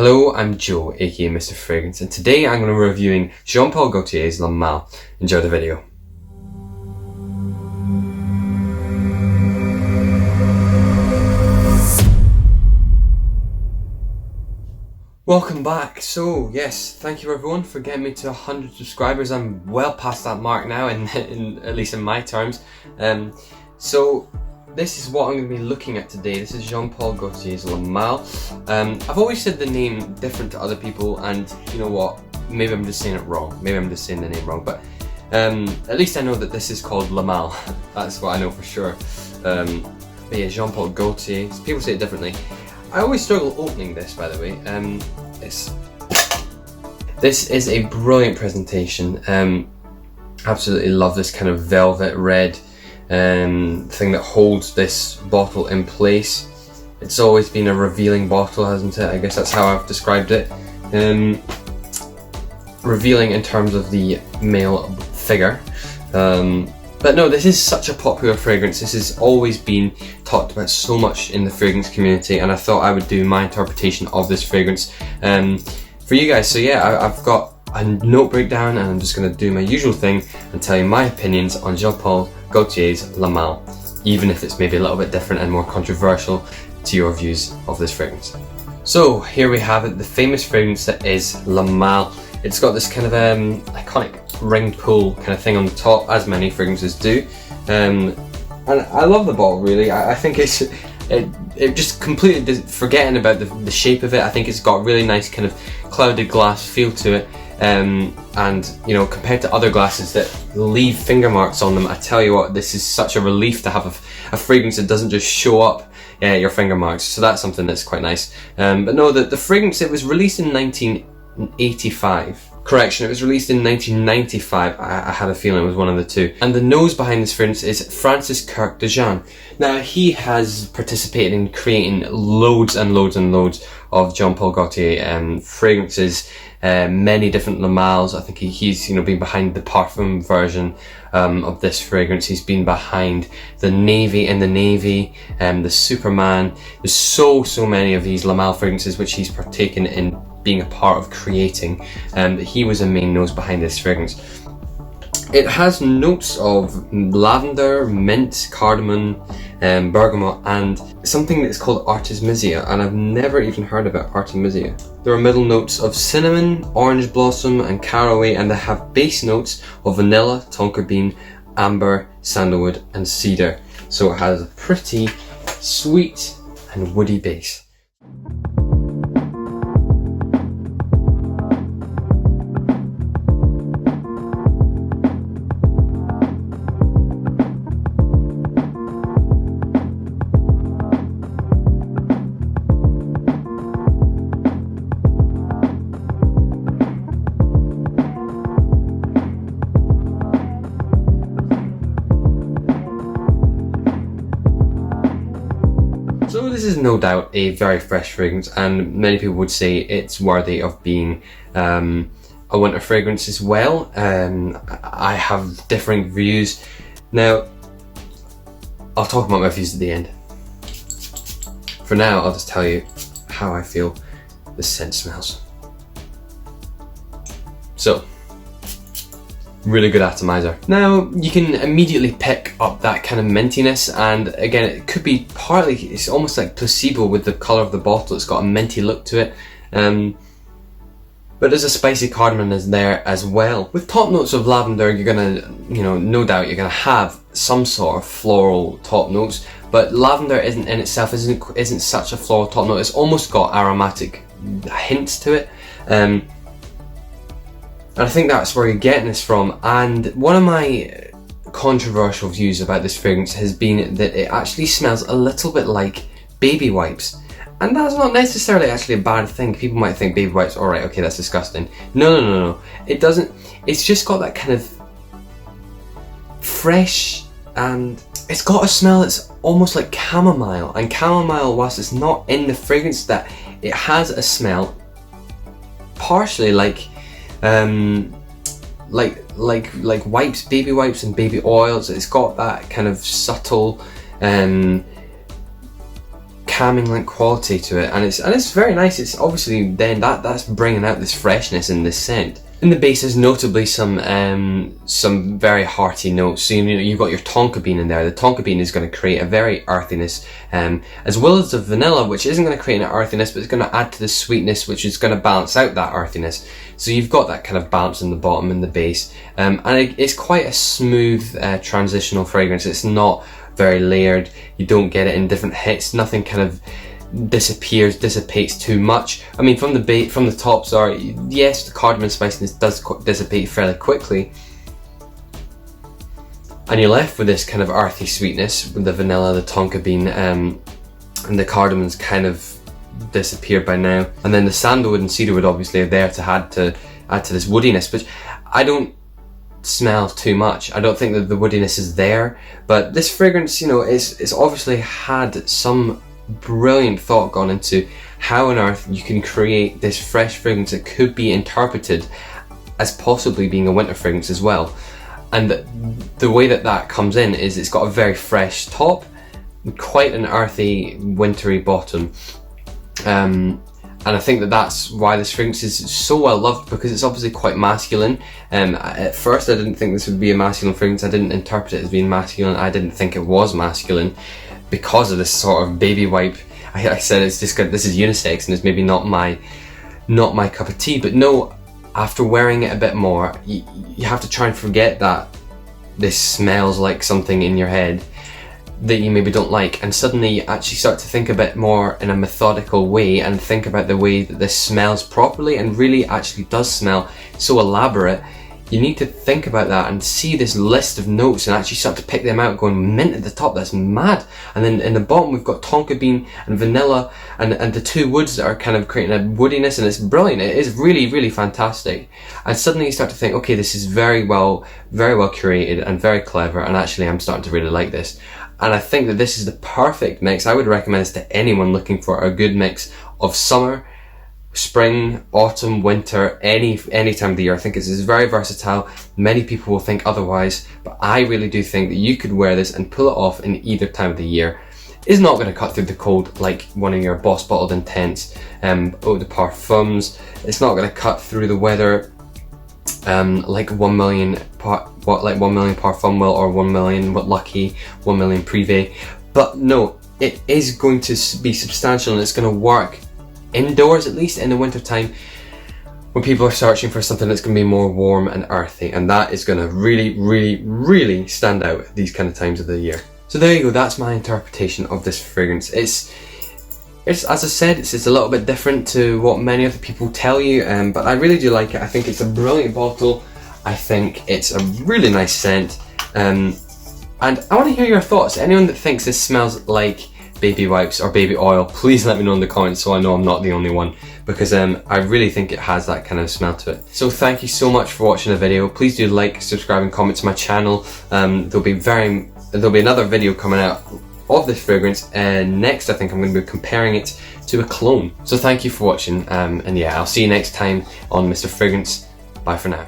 Hello, I'm Joe, aka Mr. Fragrance, and today I'm going to be reviewing Jean-Paul Gaultier's La Malle. Enjoy the video. Welcome back. So yes, thank you everyone for getting me to 100 subscribers. I'm well past that mark now, in at least in my terms. So this is what I'm going to be looking at today. This is Jean-Paul Gaultier's La Malle. I've always said the name different to other people, and you know what? Maybe I'm just saying it wrong. Maybe I'm just saying the name wrong. But at least I know that this is called La Malle. That's what I know for sure. But yeah, Jean-Paul Gaultier. People say it differently. I always struggle opening this, by the way. This is a brilliant presentation. Absolutely love this kind of velvet red thing that holds this bottle in place. It's always been a revealing bottle, hasn't it? I guess that's how I've described it. Revealing in terms of the male figure. But no, this is such a popular fragrance. This has always been talked about so much in the fragrance community, and I thought I would do my interpretation of this fragrance for you guys. So yeah, I've got a note breakdown, and I'm just going to do my usual thing and tell you my opinions on Jean-Paul Gaultier's La Malle, even if it's maybe a little bit different and more controversial to your views of this fragrance. So here we have it, the famous fragrance that is La Malle. It's got this kind of iconic ringed pull kind of thing on the top, as many fragrances do, and I love the bottle really. I think it just completely forgetting about the shape of it. I think it's got really nice kind of clouded glass feel to it, and you know, compared to other glasses that leave finger marks on them, I tell you what, this is such a relief to have a fragrance that doesn't just show up your finger marks. So that's something that's quite nice. But no, the fragrance, it was released in 1985. Correction, it was released in 1995. I had a feeling it was one of the two. And the nose behind this fragrance is Francis Kirk de Jean. Now, he has participated in creating loads and loads and loads of Jean-Paul Gaultier fragrances, many different La Malles. I think he's been behind the parfum version of this fragrance. He's been behind the navy in the navy, the Superman. There's so many of these La Malle fragrances which he's partaken in being a part of creating, but he was a main nose behind this fragrance. It has notes of lavender, mint, cardamom, bergamot, and something that's called artemisia, and I've never even heard about artemisia. There are middle notes of cinnamon, orange blossom, and caraway, and they have base notes of vanilla, tonka bean, amber, sandalwood, and cedar. So it has a pretty sweet and woody base. So this is no doubt a very fresh fragrance, and many people would say it's worthy of being a winter fragrance as well. I have differing views. Now, I'll talk about my views at the end. For now, I'll just tell you how I feel the scent smells. So, really good atomizer. Now, you can immediately pick up that kind of mintiness, and again, it could be partly, it's almost like placebo with the colour of the bottle. It's got a minty look to it, but there's a spicy cardamom is there as well. With top notes of lavender, you're gonna, no doubt you're gonna have some sort of floral top notes, but lavender isn't in itself, isn't such a floral top note. It's almost got aromatic hints to it. And I think that's where you're getting this from. And one of my controversial views about this fragrance has been that it actually smells a little bit like baby wipes. And that's not necessarily actually a bad thing. People might think baby wipes, alright, okay, that's disgusting. No. It doesn't. It's just got that kind of fresh, and it's got a smell that's almost like chamomile. And chamomile, whilst it's not in the fragrance, that it has a smell partially like wipes, baby wipes and baby oils. It's got that kind of subtle calming like quality to it, and it's very nice. It's obviously then that's bringing out this freshness in this scent. In the base is notably some very hearty notes. So you've got your tonka bean in there. The tonka bean is going to create a very earthiness, as well as the vanilla, which isn't going to create an earthiness, but it's going to add to the sweetness, which is going to balance out that earthiness. So you've got that kind of balance in the bottom and the base, and it's quite a smooth transitional fragrance. It's not very layered. You don't get it in different hits. Nothing kind of dissipates too much. I mean, from the tops are, yes, the cardamom spiciness does dissipate fairly quickly, and you're left with this kind of earthy sweetness with the vanilla, the tonka bean, and the cardamon's kind of disappeared by now. And then the sandalwood and cedarwood obviously are there to add to this woodiness, which I don't smell too much. I don't think that the woodiness is there, but this fragrance, you know, it's obviously had some brilliant thought gone into how on earth you can create this fresh fragrance that could be interpreted as possibly being a winter fragrance as well. And the way that comes in is it's got a very fresh top, quite an earthy wintry bottom, and I think that's why this fragrance is so well loved, because it's obviously quite masculine. At first I didn't think this would be a masculine fragrance. I didn't interpret it as being masculine. I didn't think it was masculine because of this sort of baby wipe. I said it's just this is unisex and it's maybe not my cup of tea, but no, after wearing it a bit more, you have to try and forget that this smells like something in your head that you maybe don't like, and suddenly you actually start to think a bit more in a methodical way and think about the way that this smells properly and really actually does smell so elaborate. You need to think about that and see this list of notes and actually start to pick them out, going mint at the top. That's mad. And then in the bottom we've got tonka bean and vanilla and the two woods that are kind of creating a woodiness, and it's brilliant. It is really, really fantastic. And suddenly you start to think, okay, this is very well curated and very clever, and actually I'm starting to really like this. And I think that this is the perfect mix. I would recommend this to anyone looking for a good mix of summer, spring, autumn, winter, any time of the year. I think it's very versatile. Many people will think otherwise, but I really do think that you could wear this and pull it off in either time of the year. It's not going to cut through the cold like one of your Boss Bottled Intense eau de parfums. It's not going to cut through the weather like 1 million parfum will, or 1 million lucky, 1 million privé. But no, it is going to be substantial, and it's going to work indoors, at least in the winter time, when people are searching for something that's going to be more warm and earthy, and that is going to really, really, really stand out at these kind of times of the year. So there you go, that's my interpretation of this fragrance. It's as I said, it's a little bit different to what many other people tell you, but I really do like it. I think it's a brilliant bottle. I think it's a really nice scent, and I want to hear your thoughts. Anyone that thinks this smells like baby wipes or baby oil, please let me know in the comments so I know I'm not the only one, because I really think it has that kind of smell to it. So thank you so much for watching the video. Please do like, subscribe and comment to my channel. There'll be another video coming out of this fragrance, and next I think I'm going to be comparing it to a clone. So thank you for watching, and yeah, I'll see you next time on Mr. Fragrance. Bye for now.